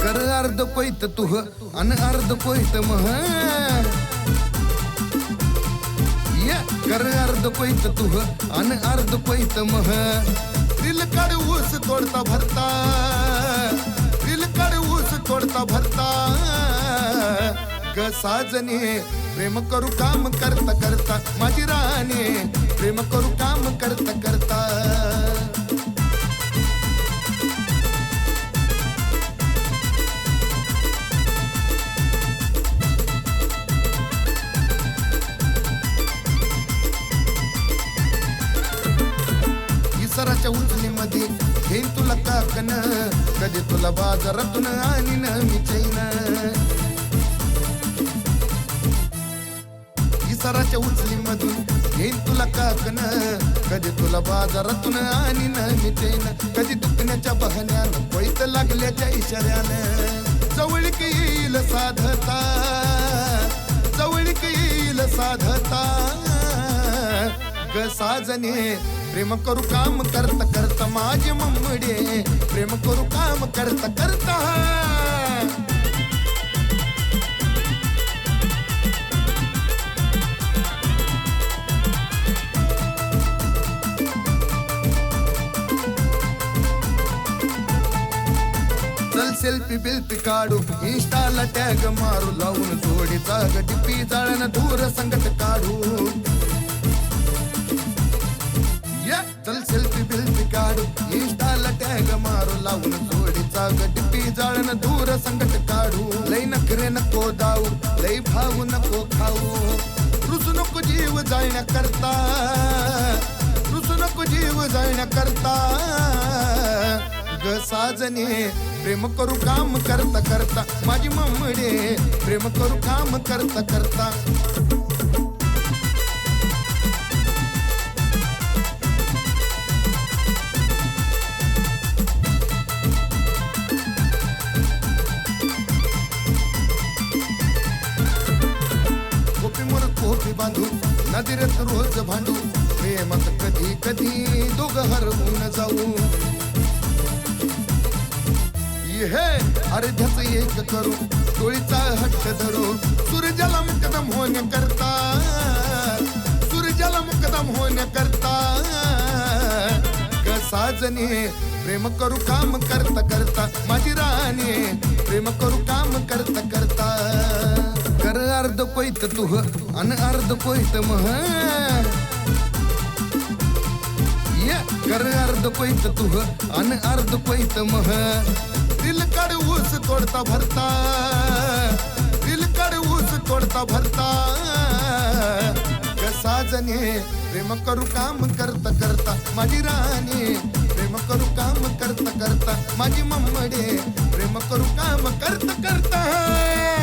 कर अर्ध कोयत तुह अन अर्ध कोयत मह कर अर्ध कोयत तुह अन अर्ध कोयत मह रिलकड ऊस तोडता भरता रिलकड ऊस तोडता भरता ग साजने प्रेम करू काम करता करता माझी राणी प्रेम करू काम करता करता सराच्या उचलीमध्ये घेईन तुला काकन कधी तुला बाजारातून आणीन मी चैन सराच्या उचलीमधून घेईन तुला काकन कधी तुला बाजारातून आणीन मी चैन कधी दुखण्याच्या बहाण्यानं पैत लागल्याच्या इशाऱ्यानं जवळीक येईल साधता जवळीक येईल साधता ग साजने प्रेम करू काम करता करता माझे मम्मडे प्रेम करू काम करता करता चल सेल्फी बिल्फी काढू इंस्टाला टॅग मारू लावून जोडीचा गटिपी जाळण दूर संकट काढू चल सेल्फी बिल्फी काढू इंस्टाला टॅग मारू लावून जोडीचा गटिपी जाळण दूर संकट काढू लई नखरे नको दाऊ लई भाऊ नको खाऊ रुसू नको जीव जाळण्या करता रुसू नको जीव जाळण्या करता ग साजने प्रेम करू काम करता करता माझी मम्मडे प्रेम करू काम करता करता कोपी बांधू नदीरत रोज भांडू प्रेमात कधी कधी दोघ हरवून जाऊ हे अर्ध्याच एक करू टोळीचा हट्ट धरू सूर्याला मुकदम होण्याकरता सूर्याला मुकदम होण्याकरता ग साजने प्रेम करू काम करता करता माझी राणी प्रेम करू काम करता करता कर अर्ध कोयत तुह अन अर्ध कोयत मह कर अर्ध कोयत तुह अन अर्ध कोयत मह रिलकड ऊस तोडता भरता रिलकड ऊस तोडता भरता ग साजने प्रेम करू काम करता करता माझी राणी प्रेम करू काम करता करता माझी मम्मडे प्रेम करू काम करता करता